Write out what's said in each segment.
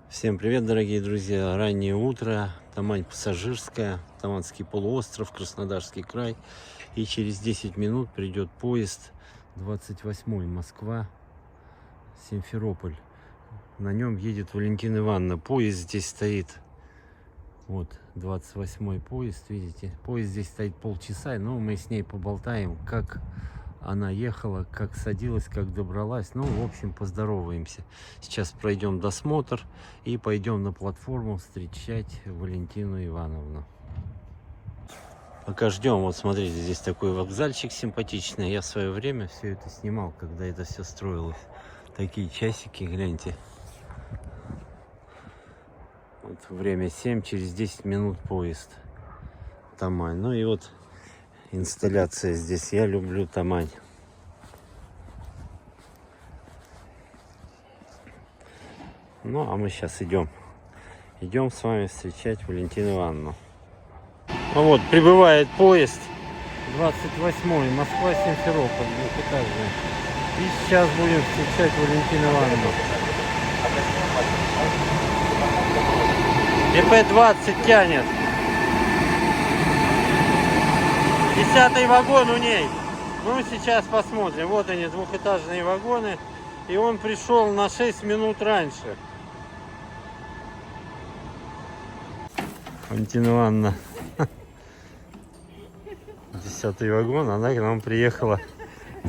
Всем привет, дорогие друзья! Раннее утро, Тамань-Пассажирская, Таманский полуостров, Краснодарский край. И через 10 минут придет поезд 28-й Москва, Симферополь. На нем едет Валентина Ивановна. Поезд здесь стоит. Вот 28-й поезд, видите? Поезд здесь стоит полчаса, но мы с ней поболтаем, как она ехала, как садилась, как добралась. Ну, в общем, поздороваемся. Сейчас пройдем досмотр и пойдем на платформу встречать Валентину Ивановну. Пока ждем, вот смотрите, здесь такой вокзальчик симпатичный. Я в свое время все это снимал, когда это все строилось. Такие часики, гляньте. Вот время 7, через 10 минут поезд. Тамань. Ну и вот инсталляция здесь. Я люблю Тамань. Ну, а мы сейчас идем с вами встречать Валентину Ивановну. Ну вот, прибывает поезд 28-й, Москва-Симферополь, двухэтажный. И сейчас будем встречать Валентину Ивановну. ДП-20 тянет. 10-й вагон у ней. Ну, сейчас посмотрим. Вот они, двухэтажные вагоны. И он пришел на 6 минут раньше. Валентина Ивановна. 10-й вагон, она к нам приехала.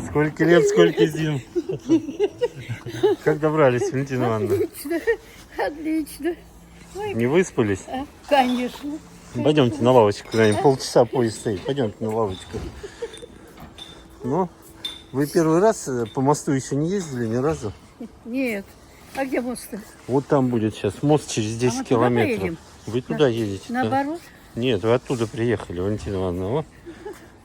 Сколько лет, сколько зим. Как добрались, Валентина Ивановна? Отлично, отлично. Ой, Не выспались? конечно. Пойдемте на лавочку, полчаса поезд стоит. Пойдемте на лавочку. Ну, вы первый раз по мосту еще не ездили ни разу? Нет. А где мост-то? Вот там будет сейчас мост через 10 мы туда километров. поедем? Вы туда едете? Да? Наоборот? Нет, вы оттуда приехали, Валентина Ивановна. Вот.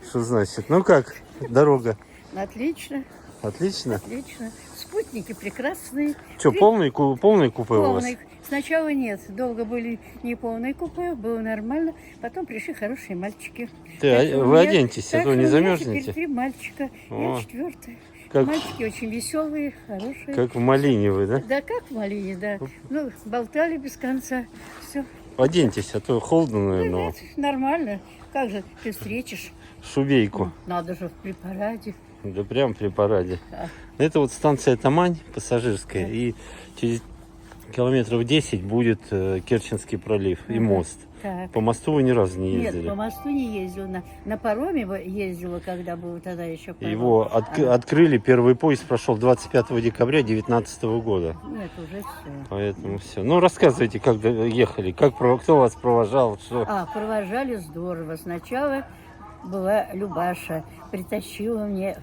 Что значит? Ну как, дорога? Отлично, Отлично? отлично. Спутники прекрасные. Что, полный купе у вас? Полный. Сначала нет. Долго были не полные купе, было нормально. Потом пришли хорошие мальчики. Вы оденьтесь, а то не замерзнете. Теперь 3 мальчика. О, Я 4-й. как, Мальчики очень веселые, хорошие. как в Малине вы, да? Да, как в Малине, да. Ну, болтали без конца. Все. Оденьтесь, а то холодно, наверное. Нет, нормально. Как же ты встретишь? Шубейку. Надо же при параде. Да прям при параде. Да. Это вот станция Тамань, пассажирская. Да. И через километров 10 будет Керченский пролив и мост. Так. По мосту вы ни разу не ездили? Нет, по мосту не ездила. На пароме ездила, когда был тогда еще паром. Его открыли, первый поезд прошел 25 декабря 2019 года. Нет, уже все. Поэтому все. Ну, рассказывайте, как ехали, кто вас провожал, что... Провожали здорово. Сначала была Любаша, притащила мне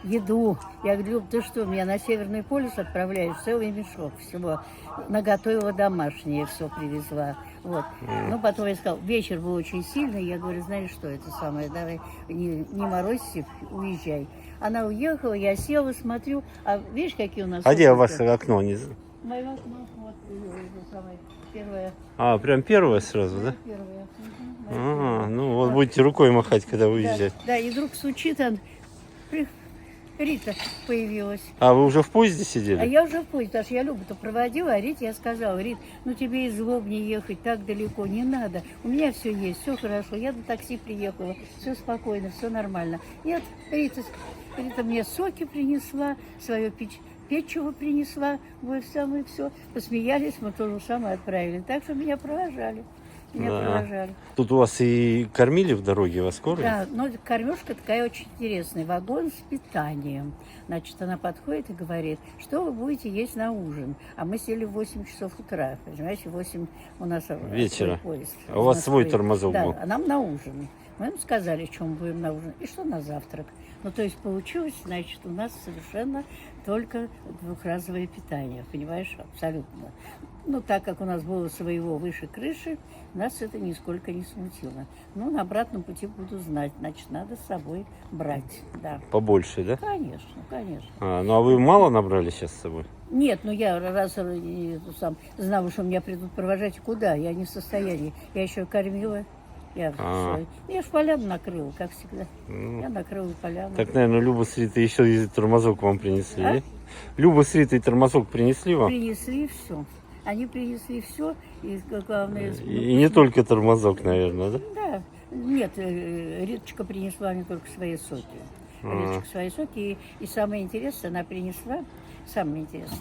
еду. Я говорю: Люб, ты что, меня на Северный полюс отправляешь? Целый мешок всего. Наготовила домашнее, все привезла. Вот. Ну, потом я сказала, вечер был очень сильный. Я говорю: знаешь что, это самое, давай не морозься, уезжай. Она уехала, я села, смотрю, а видишь, какие у нас... А где у вас окно? Мое окно, вот, это самое, первое. Прям первое сразу, да? Первое. Ну вот будете рукой махать, когда уезжать. Да, и вдруг стучит, Рита появилась. Вы уже в поезде А сидели? я уже в поезде, потому что я Любу-то проводила, а Рите я сказала: Рит, ну тебе из Лобни ехать так далеко, не надо. У меня все есть, все хорошо. Я на такси приехала, все спокойно, все нормально. Нет, Рита мне соки принесла, свое печево принесла, вот самое все. Посмеялись, мы тоже самое отправили. Так что меня провожали. Провожали. Тут у вас и кормили в дороге, вас кормят? Да, но кормежка такая очень интересная. Вагон с питанием. Значит, она подходит и говорит: что вы будете есть на ужин? А мы сели в 8 часов утра. Понимаете, 8 у нас вечера. Поезд. А у вас свой тормозок был? Да, а нам на ужин. Мы им сказали, что мы будем на ужин и что на завтрак. Ну, то есть получилось, значит, у нас совершенно только двухразовое питание. Понимаешь, абсолютно. Ну, так как у нас было своего выше крыши, нас это нисколько не смутило. Ну, на обратном пути буду знать, значит, надо с собой брать, да. Побольше, да? Конечно, конечно. А вы мало набрали сейчас с собой? Нет, ну я раз сам знала, что меня придут провожать, куда? Я не в состоянии. Я еще кормила. Я ж поляну накрыла, как всегда. Я накрыла поляну. Так, наверное, Люба с Ритой еще и тормозок вам принесли, да? Люба с Ритой тормозок принесли вам? Принесли все. Они принесли все, и главное... И не только тормозок, наверное, да? Да, нет, Риточка принесла мне только свои соки. Риточка свои соки, и самое интересное, она принесла, самое интересное,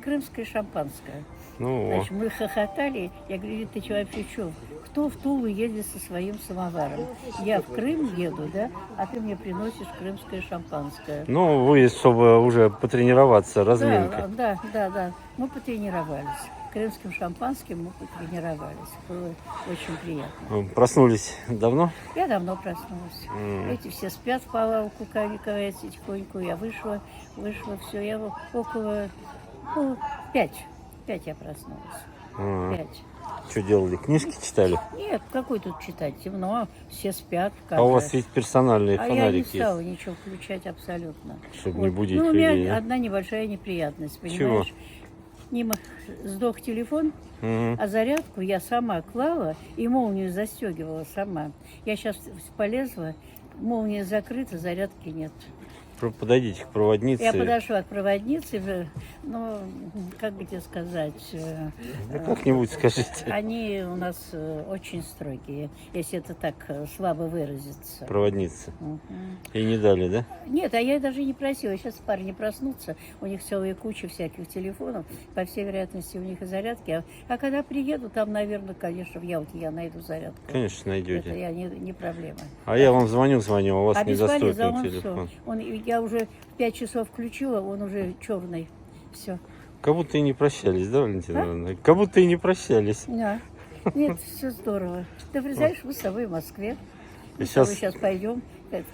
крымское шампанское. Ну, Значит, мы хохотали, я говорю, Рит, ты что, вообще что? Кто в Тулу едет со своим самоваром? Я в Крым еду, да, а ты мне приносишь крымское шампанское. ну, вы, чтобы уже потренироваться, разминка. Да, мы потренировались. Крымским шампанским мы потренировались. Было очень приятно. Проснулись давно? Я давно проснулась. Эти все спят в палавку, кавикается тихоньку. Я вышла, все. Я около 5 я проснулась. 5. Что делали? Книжки читали? Нет, какой тут читать? Темно, все спят. А у вас ведь персональные А я не фонарики стала есть, ничего включать абсолютно. чтобы не будить Ну, у меня людей. Да? одна небольшая неприятность, понимаешь? Сдох телефон, а зарядку я сама клала и молнию застегивала сама. Я сейчас полезла, молния закрыта, зарядки нет. Подойдите к проводнице. Я подошла к проводнице, ну, как бы тебе сказать, Да как-нибудь скажите. они у нас очень строгие, если это так слабо выразиться. Проводница. Мгм. И не дали, да? Нет, а я даже не просила. Сейчас парни проснутся, у них целая куча всяких телефонов, по всей вероятности у них и зарядки. А когда приеду, там, наверное, конечно, в Ялте я найду зарядку. Конечно, Это найдете. я не проблема. А я вам звоню, а у вас А без вализа недоступен он телефон. все. Я уже в 5 часов включила, он уже черный. Все. Как будто и не прощались, да, Валентина Ивановна? Как будто и не прощались. Да. Нет, все здорово. Ты представляешь, мы с тобой в Москве. Мы с Сейчас- тобой сейчас пойдем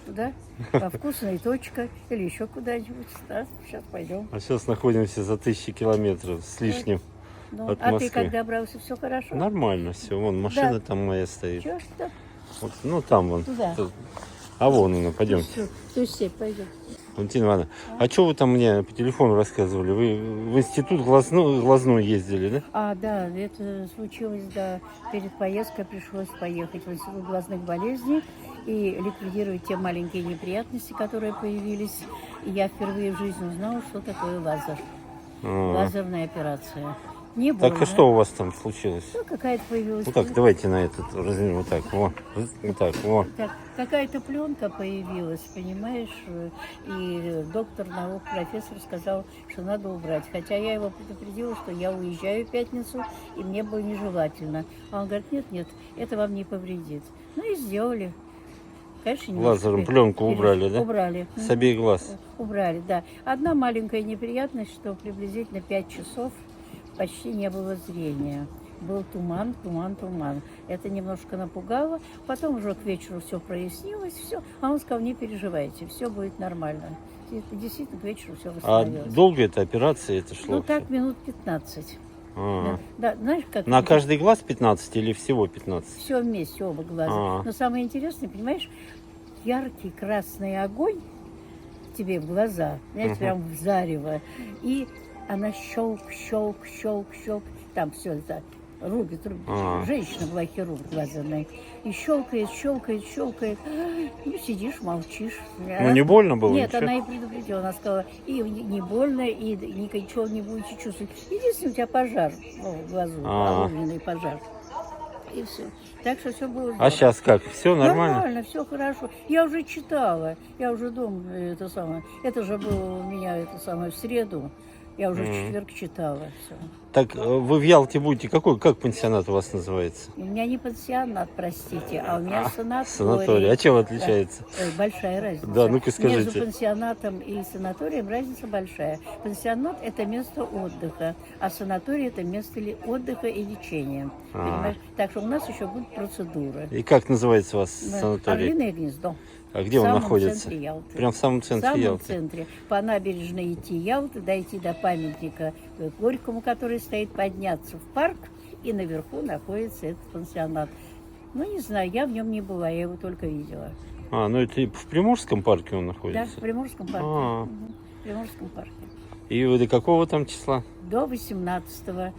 туда, по вкусной точка или еще куда-нибудь. Да, сейчас пойдем. А сейчас находимся за 1000 километров с лишним Ну, от а Москвы. ты как добрался, все хорошо? Нормально все. Вон машина Да. там моя стоит. Чё? Да. Вот, ну там вон. Туда. Тут. А вон она, пойдемте. Всё, то есть пойдем. Валентина Ивановна, а что вы там мне по телефону рассказывали? Вы в институт глазной ездили, да? А, да, это случилось, да, перед поездкой пришлось поехать в Институт глазных болезней и ликвидировать те маленькие неприятности, которые появились. И я впервые в жизни узнала, что такое лазер. Лазерная операция. Не больно. Так, а что у вас там случилось? Ну, какая-то появилась... Вот так, давайте на этот развернем. Вот так, вот. Вот так, вот. Так, какая-то пленка появилась, понимаешь, и доктор наук, профессор сказал, что надо убрать. Хотя я его предупредила, что я уезжаю в пятницу, и мне было нежелательно. А он говорит, нет, это вам не повредит. Ну и сделали. Конечно, немножко Лазером пленку убрали, да? Убрали. С обеих глаз. Убрали, да. Одна маленькая неприятность, что приблизительно 5 часов почти не было зрения. Был туман. Это немножко напугало. Потом уже к вечеру все прояснилось, все. А он сказал, не переживайте, все будет нормально. И действительно, к вечеру все А восстановилось. долго эта операция это шло? Ну, так всё? минут 15. А. Да, знаешь, как... На каждый глаз 15 или всего 15? Все вместе, оба глаза. А. Но самое интересное, понимаешь, яркий красный огонь тебе в глаза, знаете, прям в зарево. И она щелк. Там все это рубит. А. Женщина была хирург глазами. И щелкает. Ну, сидишь, молчишь. Ну, не больно было? Нет, ничего? она и предупредила. Она сказала, и не больно, и ничего не будете чувствовать. Единственное, у тебя пожар в глазу, огненный пожар. И все. Так что все было здорово. А сейчас как? Все нормально? Нормально, все хорошо. Я уже читала, я уже дома это самое. Это же было у меня это самое в среду. Я уже в четверг читала все. Так вы в Ялте будете как пансионат у вас называется? У меня не пансионат, простите, а у меня санаторий. Санаторий. А чем отличается? Да. Большая разница. Да, ну-ка скажите. Между пансионатом и санаторием разница большая. Пансионат – это место отдыха, а санаторий – это место отдыха и лечения. Понимаешь? Так что у нас еще будут процедуры. И как называется у вас санаторий? Орлиное гнездо. А где он находится? В самом центре Ялты. Прям в самом В центре самом Ялты. центре. По набережной идти Ялты, дойти до памятника Горькому, который стоит, подняться в парк, и наверху находится этот пансионат. Ну, не знаю, я в нем не была, я его только видела. А, ну это и в Приморском парке он Да, находится? в Приморском парке. А. В Приморском парке. И вы до какого там числа? До 18-го.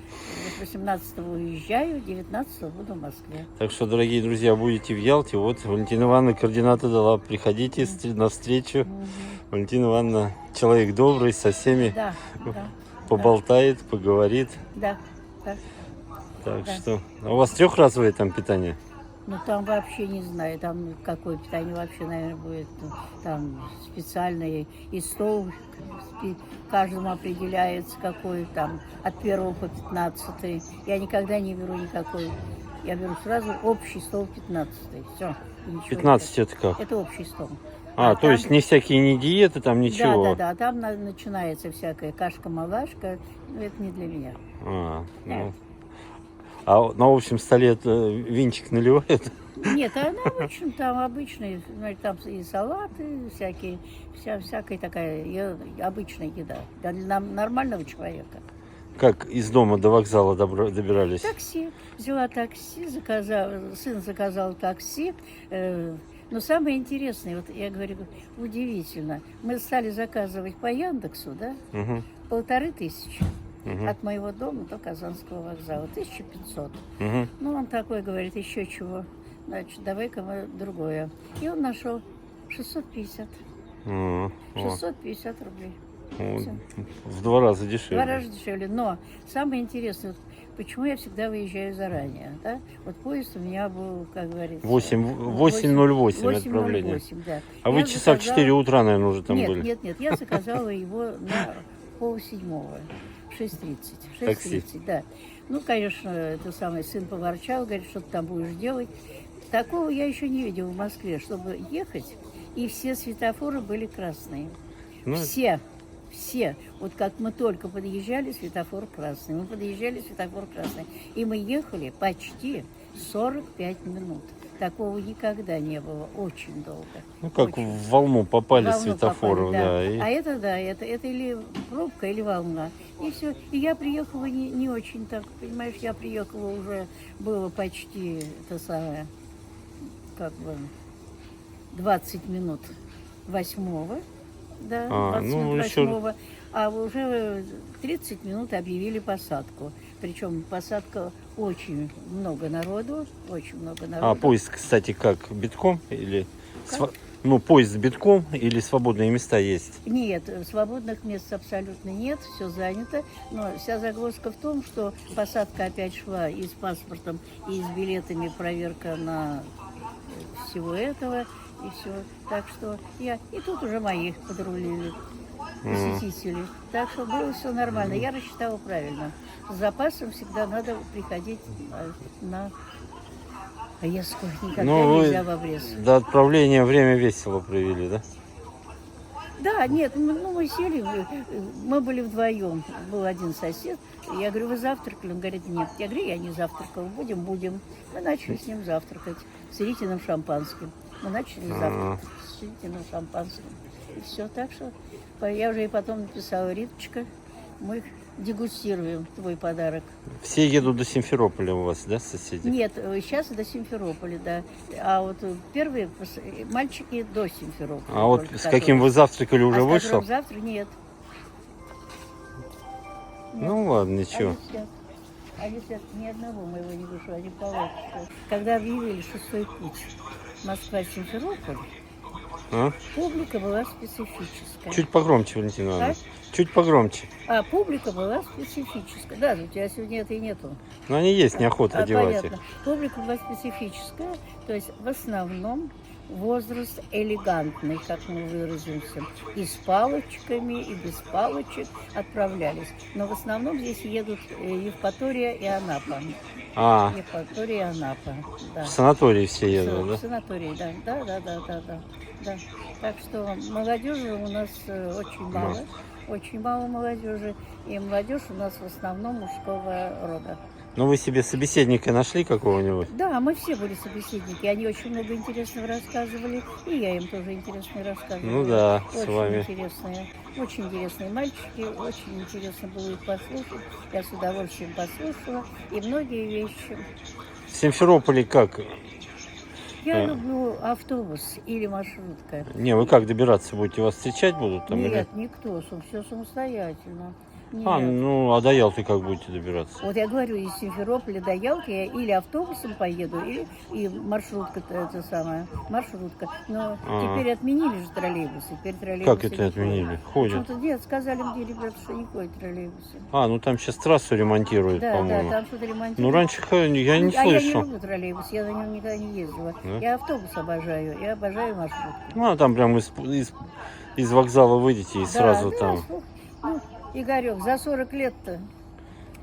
18-го уезжаю, 19-го буду в Москве. Так что, дорогие друзья, будете в Ялте. Вот Валентина Ивановна координаты дала. Приходите на встречу. Валентина Ивановна человек добрый, со всеми Да. поболтает, поговорит. Да. Да. Так Да. что... А у вас трехразовое там питание? Ну, там вообще не знаю, там какое питание вообще, наверное, будет. Ну, там специальный и стол, каждому определяется, какой там, от 1 по 15. Я никогда не беру никакой. Я беру сразу общий стол 15. Все. 15 это как? Это общий стол. То там- есть не всякие не диеты, там ничего? Да. Там начинается всякая кашка-малашка. Но это не для меня. Ну. А на общем столе это винчик наливают? Нет, там обычные, ну, там и салаты, всякая такая обычная еда для нормального человека. Как из дома до вокзала добирались? Такси. Взяла такси, сын заказал такси. Но самое интересное, вот я говорю, удивительно, мы стали заказывать по Яндексу, да, Угу. 1500 Угу. от моего дома до Казанского вокзала, 1500. Угу. Ну, он такой говорит, еще чего, значит, давай-ка мы другое. И он нашел 650. 650 рублей. Всё. В 2 раза дешевле. 2 раза дешевле. Но самое интересное, вот почему я всегда выезжаю заранее. Да? Вот поезд у меня был, как говорится... 8:08 отправление. 8:08, да. А вы Я часа в 4 утра, наверное, уже там нет, были? Нет, я заказала его на 6:30. 6:30. Такси. 6:30, да. Ну, конечно, это самый сын поворчал, говорит, что ты там будешь делать. Такого я еще не видела в Москве, чтобы ехать, и все светофоры были красные. Ну, Все. Вот как мы только подъезжали, светофор красный. Мы подъезжали, светофор красный. И мы ехали почти 45 минут. Такого никогда не было. Очень долго. ну как Очень. в волну попали Волну светофору, попали, да. А это или пробка, или волна. И все. И я приехала не очень так, понимаешь, я приехала уже, было почти это самое, как бы 20 минут 8-го, да, 20 ну, минут еще- 8-го, а уже 30 минут объявили посадку. Причем посадка очень много народу, Поезд, кстати, как, битком или... Как? Ну, поезд битком или свободные места есть? Нет, свободных мест абсолютно нет, все занято. Но вся загвоздка в том, что посадка опять шла и с паспортом, и с билетами, проверка на всего этого, и все. Так что и тут уже мои подрулили, посетители. Так что было все нормально. Я рассчитала правильно. С запасом всегда надо приходить на поездку. Никогда Ну, нельзя в обрез. До отправления время весело провели, да? Да, нет, мы сели, мы были вдвоем. Был один сосед. Я говорю, вы завтракали? Он говорит, нет. Я говорю, я не завтракал. Будем. Мы начали с ним завтракать с ритиным шампанским. Мы начали завтракать с ритиным шампанским. И все, так что я уже и потом написала, Риточка, мы дегустируем твой подарок. Все едут до Симферополя у вас, да, соседи? Нет, сейчас до Симферополя, да. А вот первые мальчики до Симферополя. А вот только с каким вы завтракали уже с вышел? которым завтра нет. Ну ладно, ничего. Они сидят, ни одного моего не вышло, они полотчика. Когда объявили 6-й путь Москва-Симферополь, публика была специфическая. Чуть погромче, Валентина Ивановна. Как? Чуть погромче. Публика была специфическая. Да, у тебя сегодня это и нету. Но они есть, неохота одевать их. Понятно. Публика была специфическая, то есть в основном возраст элегантный, как мы выразимся, и с палочками, и без палочек отправлялись. Но в основном здесь едут Евпатория и Анапа. Евпатория и Анапа, да. В санатории все едут, В да? санатории, да. Так что молодежи у нас очень мало молодежи, и молодежь у нас в основном мужского рода. Ну вы себе собеседника нашли какого-нибудь? Да, мы все были собеседники, они очень много интересного рассказывали, и я им тоже интересно рассказывала. Ну да, с очень вами. Очень интересные мальчики, очень интересно было их послушать, я с удовольствием послушала, и многие вещи. В Симферополе как? Я люблю автобус или маршрутка. Не, вы как добираться будете? Вас встречать будут там? Нет, никто, все самостоятельно. А, Нет. ну, а до Ялты как будете добираться? Вот я говорю, из Симферополя до Ялты я или автобусом поеду, или и маршрутка, это самая, маршрутка. Но А. теперь отменили же троллейбусы, теперь Как троллейбусы это не отменили? ходят. Ходят. Почему-то нет, сказали мне ребята, что не ходят троллейбусы. А, ну там сейчас трассу ремонтируют, Да, да, по-моему. там что-то ремонтируют. Ну, раньше я не А я не слышал. люблю троллейбус, я на нем никогда не ездила. Да? Я автобус обожаю, я обожаю маршрутку. Ну, а там прям из вокзала выйдете и сразу да, там. Ну, Игорек, за 40 лет-то.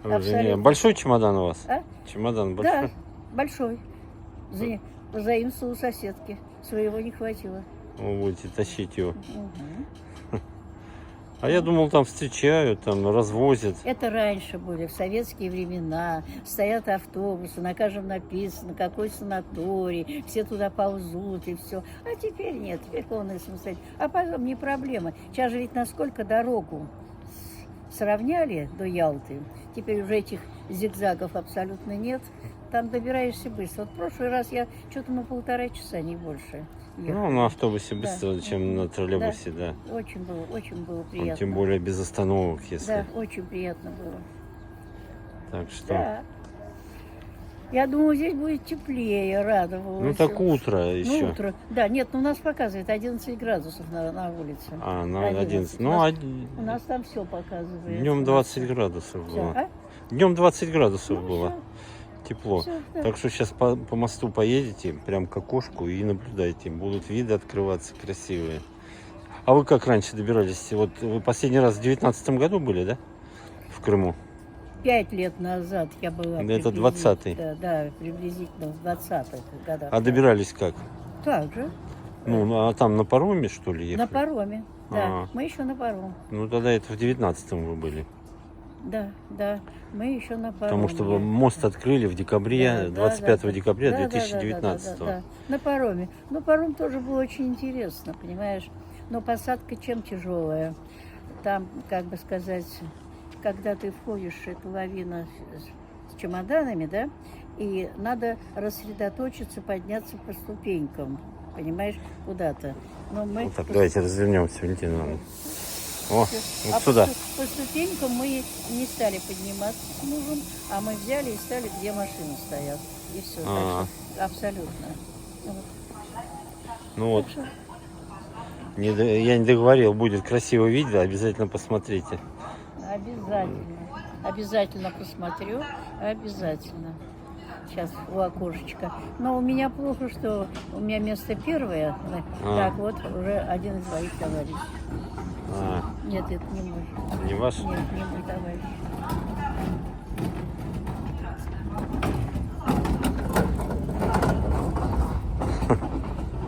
Уже абсолютно. не. Большой чемодан у вас? А? Чемодан Да, большой? большой. Заимствовал у соседки. Своего не хватило. Вы будете тащить его. Мгм. А я думал, там встречают, там развозят. Это раньше были, в советские времена. Стоят автобусы, на каждом написано, какой санаторий, все туда ползут и все. А теперь нет, теперь полная самостоятельность. А потом не проблема. Сейчас же ведь насколько дорогу сравняли до Ялты, теперь уже этих зигзагов абсолютно нет. Там добираешься быстро. Вот в прошлый раз я что-то на 1,5 часа, не больше. Ну, на автобусе быстрее, Да. чем на троллейбусе, да. Очень было Там, приятно. тем более без остановок, если. Да, очень приятно было. Так что. Да. Я думаю, здесь будет теплее, радовалась. Ну так утро еще. Ну, утро. Да, нет, ну, у нас показывает 11 градусов на улице. А, на 11. У Ну, нас, у нас там все показывает. днем 20 градусов Всё, было. а? Днем 20 градусов Ну, было. Тепло. всё, да. Так что сейчас по мосту поедете, прям к окошку и наблюдайте. Будут виды открываться красивые. А вы как раньше добирались? Вот вы последний раз в 19 году были, да? В Крыму? 5 лет назад я была. Да, это приблизительно, 20-й. Да, приблизительно в 20-х годах. А добирались как? Так же. Ну, а там на пароме, что ли, ехали? На пароме. Да, А. мы еще на паром. Ну, тогда это в 19-м вы были. Да, мы еще на пароме. Потому что мост открыли в декабре, 25 декабря Да, 2019. да, на пароме. Но паром тоже было очень интересно, понимаешь. Но посадка чем тяжелая. Там, как бы сказать, когда ты входишь, эту лавину с чемоданами, да, и надо рассредоточиться, подняться по ступенькам, понимаешь, куда-то. Но мы Вот так, давайте развернемся, Валентина Ивановна. О, вот сюда. по ступенькам мы не стали подниматься с мужем, а мы взяли и стали, где машины стоят. И все. А. Абсолютно. Вот. Ну вот, Так что я не договорил, будет красивое видео, обязательно посмотрите. Обязательно посмотрю, обязательно. Сейчас у окошечка. Но у меня плохо, что у меня место первое. Так вот, уже один из своих товарищей. А, Нет, это не мой. не ваш? Нет, не мой товарищ.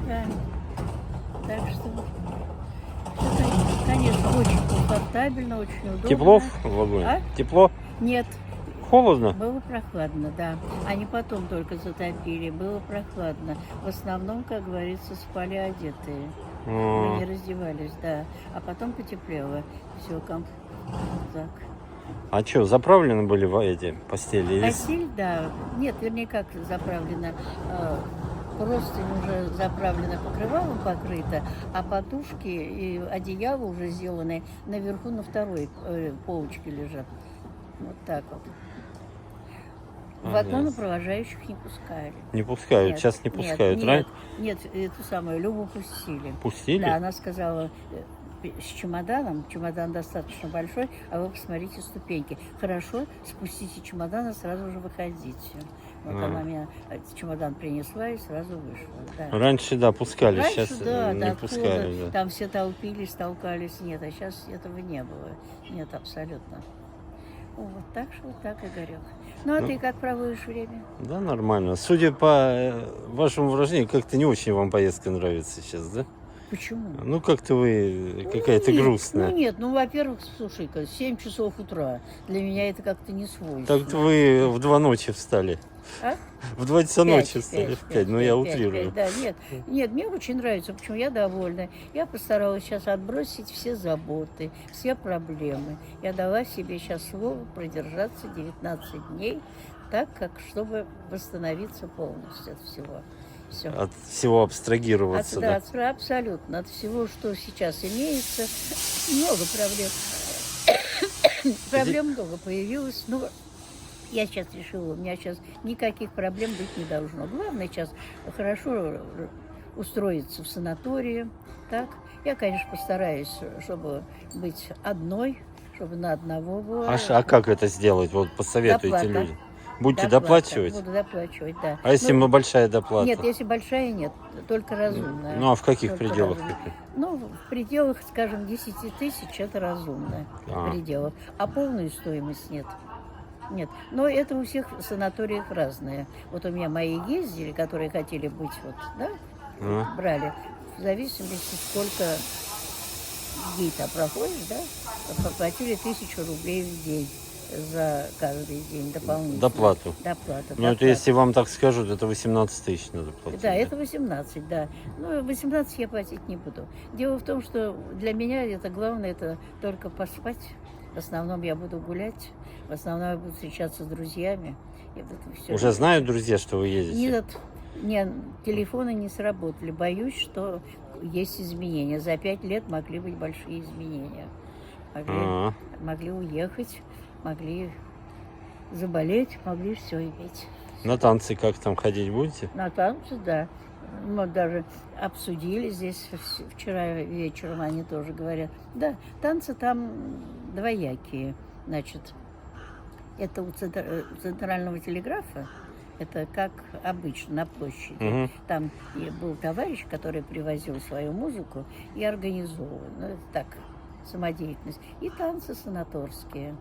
Да. Так что, конечно, очень комфортабельно, очень удобно. Тепло в вагоне? А? Тепло? Нет, Холодно? было прохладно, да. Они потом только затопили, было прохладно. В основном, как говорится, спали одетые. Мы не раздевались, да. А потом потеплело. Все, так. А что, заправлены были эти постели? Или Постель, да. Нет, вернее, как заправлена. Простынь уже заправлена, покрывалом покрыта, а подушки и одеяло уже сделаны наверху на второй полочке лежат. Вот так вот. В вагоны провожающих не пускали. Не пускают, Нет, сейчас не пускают. Нет, эту самую Любу пустили. Пустили? Да, она сказала, с чемоданом, чемодан достаточно большой, а вы посмотрите ступеньки. Хорошо, спустите чемодан и сразу же выходите. Вот она мне чемодан принесла и сразу вышла. Да. Раньше, да, пускали, Раньше, сейчас да, не да, пускали. Да. Там все толпились, толкались. Нет, а сейчас этого не было. Нет, абсолютно. Вот так что вот так, Игорек. Ну, а ты как проводишь время? Да, нормально. Судя по вашему выражению, как-то не очень вам поездка нравится сейчас, да? Почему? Ну, как-то вы какая-то грустная. Ну, во-первых, слушай-ка, 7 часов утра. Для меня это как-то не свойственно. Так вы в 2 ночи встали. А? В 2 часа ночи встали, в 5. Ну, я утрирую. Да, нет, мне очень нравится, почему я довольна. Я постаралась сейчас отбросить все заботы, все проблемы. Я дала себе сейчас слово продержаться 19 дней, так как, чтобы восстановиться полностью от всего. Все. От всего абстрагироваться, да? Да, абсолютно. От всего, что сейчас имеется, много проблем. Проблем много появилось, но я сейчас решила, у меня сейчас никаких проблем быть не должно. Главное сейчас хорошо устроиться в санатории. Так, я, конечно, постараюсь, чтобы быть одной, чтобы на одного было. А как это сделать? Вот посоветуйте Доплата. людям. Будете Доплата. доплачивать? Буду доплачивать, да. А если большая доплата? Нет, если большая, нет, только разумная. Ну а в каких Только пределах? разумная. Ну, в пределах, скажем, 10 тысяч это разумно. А. В пределах. А полную стоимость нет. Нет. Но это у всех в санаториях разное. Вот у меня мои ездили, которые хотели быть, вот, да, А. брали. В зависимости, сколько дней там проходишь, да, заплатили 1000 рублей в день за каждый день дополнительно. Доплату. Доплата. Ну это если вам так скажут, это 18 тысяч надо платить. Да, это 18, да. Ну, 18 я платить не буду. Дело в том, что для меня это главное, это только поспать. В основном я буду гулять, в основном я буду встречаться с друзьями. И вот всё. Уже знают друзья, что вы едете? Нет, нет, телефоны не сработали. Боюсь, что есть изменения. За 5 лет могли быть большие изменения. А. Могли уехать, могли заболеть, могли все иметь. На танцы как там ходить будете? На танцы, да. Мы даже обсудили здесь вчера вечером, они тоже говорят. Да, танцы там двоякие. Значит, это у центрального телеграфа, это как обычно на площади. Угу. Там и был товарищ, который привозил свою музыку и организовывал. Ну, это так, самодеятельность. И танцы санаторские.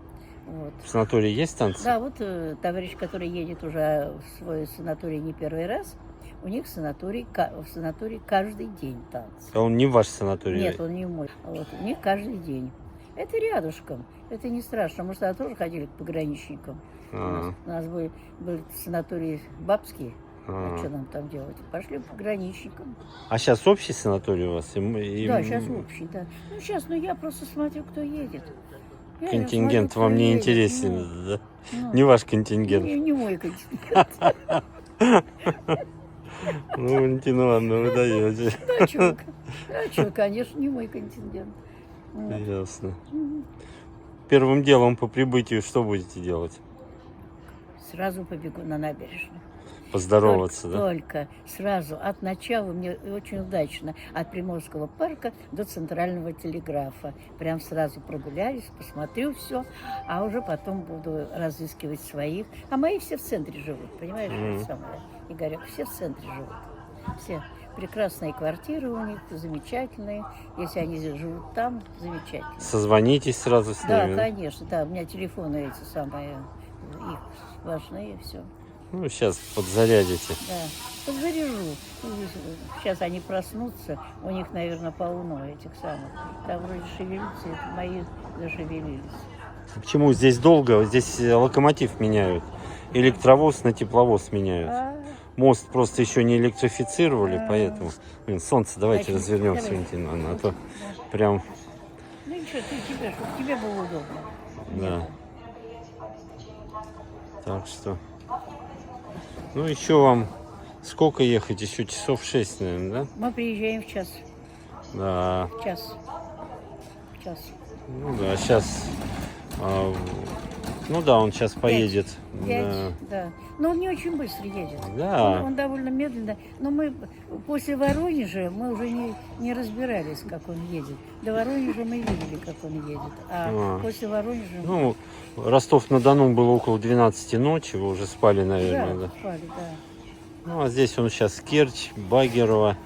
Вот. В санатории есть танцы? Да, вот товарищ, который едет уже в свой санаторий не первый раз, у них в санатории каждый день танцы. А он не ваш санаторий? Нет, он не мой. Вот, у них каждый день. Это рядышком. Это не страшно. Мы тогда тоже ходили к пограничникам. У нас был санаторий бабский. А что нам там делать? Пошли к пограничникам. А сейчас общий санаторий у вас? Да, сейчас общий, да. Ну, сейчас, я просто смотрю, кто едет. Контингент смотрю, вам не едет. интересен, да? Не ваш контингент. Не мой контингент. Ну, Валентина Ивановна, вы даете. Да, что, конечно, не мой контингент. Ясно. Первым делом по прибытию что будете делать? Сразу побегу на набережную. Поздороваться, да? Только сразу от начала, мне очень удачно, от Приморского парка до Центрального телеграфа. Прям сразу прогуляюсь, посмотрю все, а уже потом буду разыскивать своих. А мои все в центре живут, понимаешь, самое, Игорек, все в центре живут. Все. Прекрасные квартиры у них, замечательные. Если они живут там, замечательно. Созвонитесь сразу с ними? Да, конечно, да. У меня телефоны эти самые, их важные, все. Ну, сейчас подзарядите. Да, подзаряжу. Сейчас они проснутся, у них, наверное, полно этих самых. Там вроде шевелятся, это мои зашевелились. Почему здесь долго? Здесь локомотив меняют. Электровоз на тепловоз меняют. Мост просто еще не электрифицировали, поэтому... Блин, солнце, давайте развернемся, Валентина Ивановна, а то прям... Ну ничего, чтобы тебе было удобно. Да. Так что... Ну, еще вам сколько ехать? Еще часов 6, наверное, да? Мы приезжаем в час. Да. В час. Ну да, сейчас... ну да, он сейчас поедет. 5, да. Но он не очень быстро едет. Да. Он довольно медленно. Но мы после Воронежа мы уже не разбирались, как он едет. До Воронежа мы видели, как он едет. А после Воронежа... Ну, Ростов-на-Дону было около 12 ночи, вы уже спали, наверное, да? Спали, да. Ну, а здесь он сейчас Керчь, Багерово,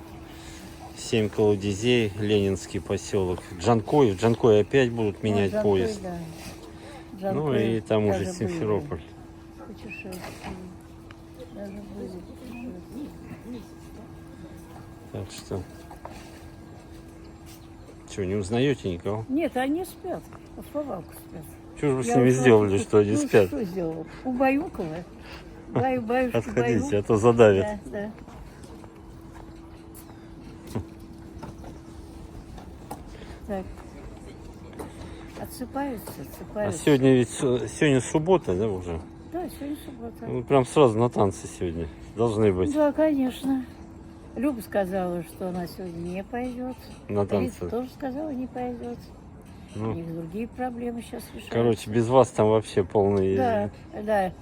7 колодезей, Ленинский поселок. В Джанкой опять будут менять Джанкой, поезд. Да. Джанкой, ну и там уже даже Симферополь. Даже были. Так что... Что, не узнаете никого? Нет, они спят. В повалку спят. Что же вы с ними сделали, что они спят? Что сделал? Убаюкала. Баюшки, Отходите, а то задавят. Да. Так. Отсыпаются. А сегодня суббота, да, уже? Да, сегодня суббота. Ну, прям сразу на танцы сегодня должны быть. Да, конечно. Люба сказала, что она сегодня не пойдет. На танцы. Рита тоже сказала, не пойдет. У Ну, них другие проблемы сейчас решаются. короче, без вас там вообще полный... Да, да.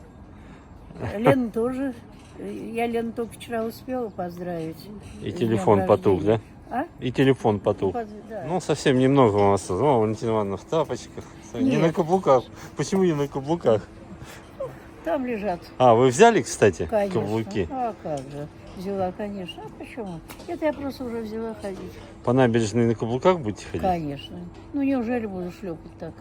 Лена тоже. Я Лену только вчера успела поздравить. И с телефон днем потух, да? рождения. А? И телефон потух. Да. Ну, совсем немного у вас. О, Валентина Ивановна в тапочках. Не Нет. на каблуках. Почему не на каблуках? Там лежат. А, вы взяли, кстати, Конечно. каблуки? А как же? Взяла, конечно. А почему? Это я просто уже взяла ходить. По набережной на каблуках будете ходить? Конечно. Ну неужели буду шлепать так?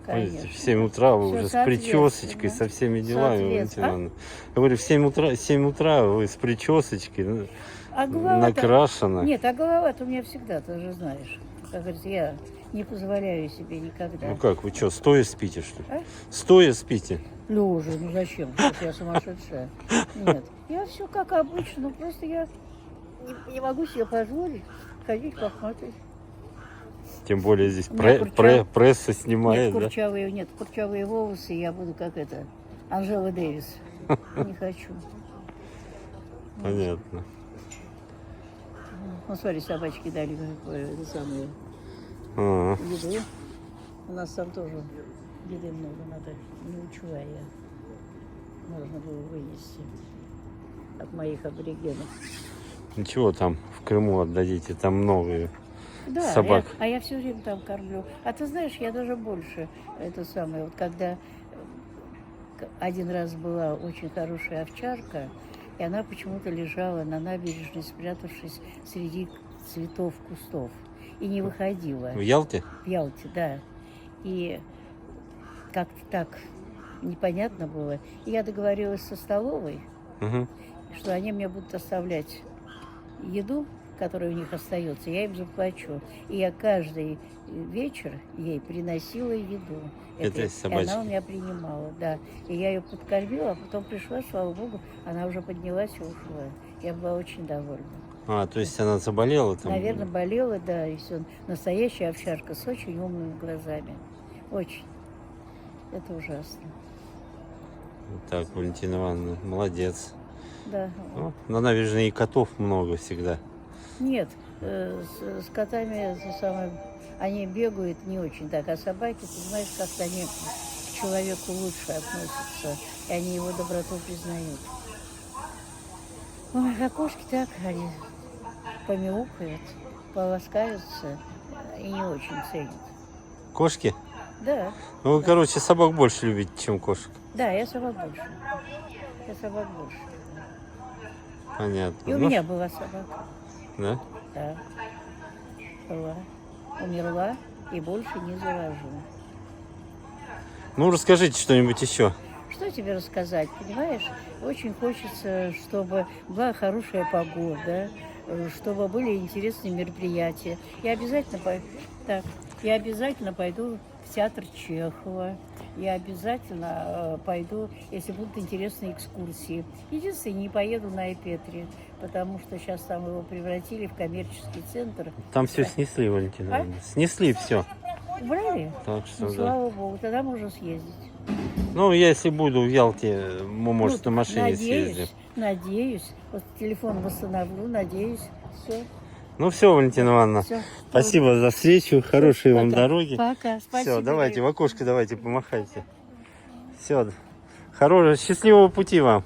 Ой, Конечно. в 7 утра вы Всё уже с соответственно. причесочкой, со всеми делами, Валентина Соответственно. Ивановна. Я говорю, в 7 утра вы с причесочкой, ну, А голова накрашена. Нет, а голова-то у меня всегда, ты же знаешь. Как говорится, я не позволяю себе никогда. Ну как, вы что, стоя спите, что ли? А? Стоя спите? Лежа, ну зачем? Что ж я сумасшедшая? Нет, я все как обычно, но просто я не могу себе позволить ходить лохматой. Тем более здесь У меня пресса снимает, да? Курчавые волосы, я буду как это, Анжела Дэвис. Не хочу. Понятно. Ну, смотри, собачки дали это самое Ага. еду. У нас там тоже еды много надо. Не учуя я. Можно было вынести от моих аборигенов. Ничего там в Крыму отдадите, там много Да, собак. я все время там кормлю. А ты знаешь, я даже больше это самое. Вот когда один раз была очень хорошая овчарка, и она почему-то лежала на набережной, спрятавшись среди цветов, кустов, и не выходила. В Ялте? В Ялте, да. И как-то так непонятно было. И я договорилась со столовой, Угу. что они мне будут оставлять еду, которая у них остается, я им заплачу. И я каждый вечер ей приносила еду. Это из И собачки? она у меня принимала, да. И я ее подкормила, а потом пришла, слава богу, она уже поднялась и ушла. Я была очень довольна. А, то есть она заболела там? Наверное, болела, да, и все. Настоящая овчарка с очень умными глазами. Очень. Это ужасно. Вот так, Валентина Ивановна, молодец. Да. Ну, на набережной и котов много всегда. Нет, с котами они бегают не очень так, а собаки, ты знаешь, как-то они к человеку лучше относятся, и они его доброту признают. Ой, а кошки так, они помяукают, поласкаются и не очень ценят. Кошки? Да, Ну, вы, короче, собак больше любите, чем кошек. да, я собак больше. Я собак больше. Понятно. И у Ну, меня была собака, да? да, была. Умерла и больше не завожу. Ну, расскажите что-нибудь еще. Что тебе рассказать, понимаешь? Очень хочется, чтобы была хорошая погода, чтобы были интересные мероприятия. Я обязательно пойду в театр Чехова. Я обязательно пойду, если будут интересные экскурсии. Единственное, не поеду на Эпетре, потому что сейчас там его превратили в коммерческий центр. Там все снесли, Валентина Ивановна. Снесли все. Убрали? Так что, Ну, да. слава богу, тогда можно съездить. Ну, я если буду в Ялте, мы, может, Ну, на машине съездим. Надеюсь. Вот телефон восстановлю, надеюсь. Все. Ну, все, Валентина Ивановна. Все. Спасибо за встречу. Хорошей вам дороги. Пока. Спасибо. Все, давайте, в окошко давайте, помахайте. Все. Хорошего, счастливого пути вам.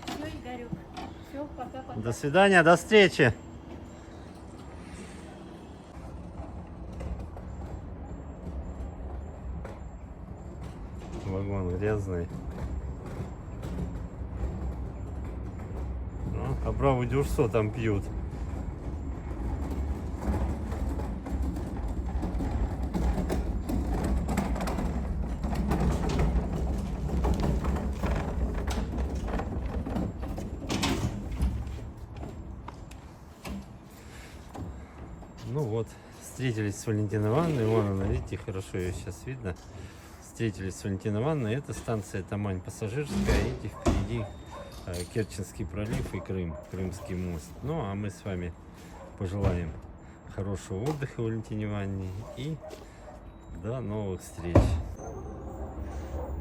Все, Игорек. Все, пока-пока. До свидания, до встречи. Вагон грязный. Ну, а браво дюрсо там пьют. Ну вот, встретились с Валентиной Ивановной. Вон она, видите, хорошо ее сейчас видно. Встретились с Валентиной Ивановной. Это станция Тамань пассажирская. Видите, впереди Керченский пролив и Крым, Крымский мост. Ну, а мы с вами пожелаем хорошего отдыха Валентине Ивановне и до новых встреч.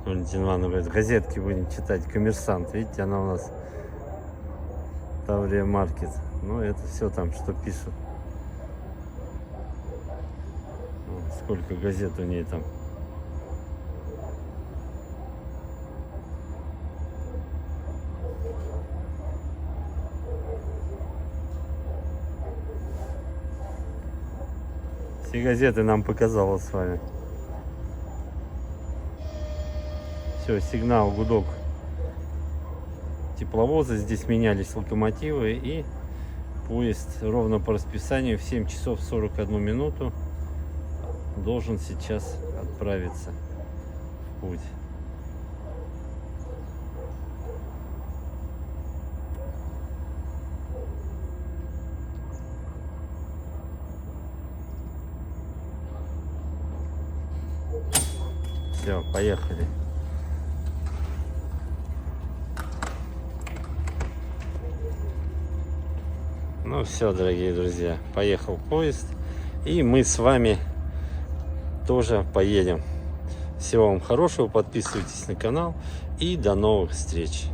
Валентин Иванович говорит, газетки будем читать. Коммерсант, видите, она у нас Таврия Маркет. Ну, это все там, что пишут. Сколько газет у ней там. Все газеты нам показала с вами. Все, сигнал, гудок. Тепловозы, здесь менялись локомотивы, и поезд ровно по расписанию в 7 часов 41 минуту должен сейчас отправиться в путь. Все, поехали. Ну все, дорогие друзья, поехал поезд, и мы с вами тоже поедем. Всего вам хорошего, подписывайтесь на канал, и до новых встреч.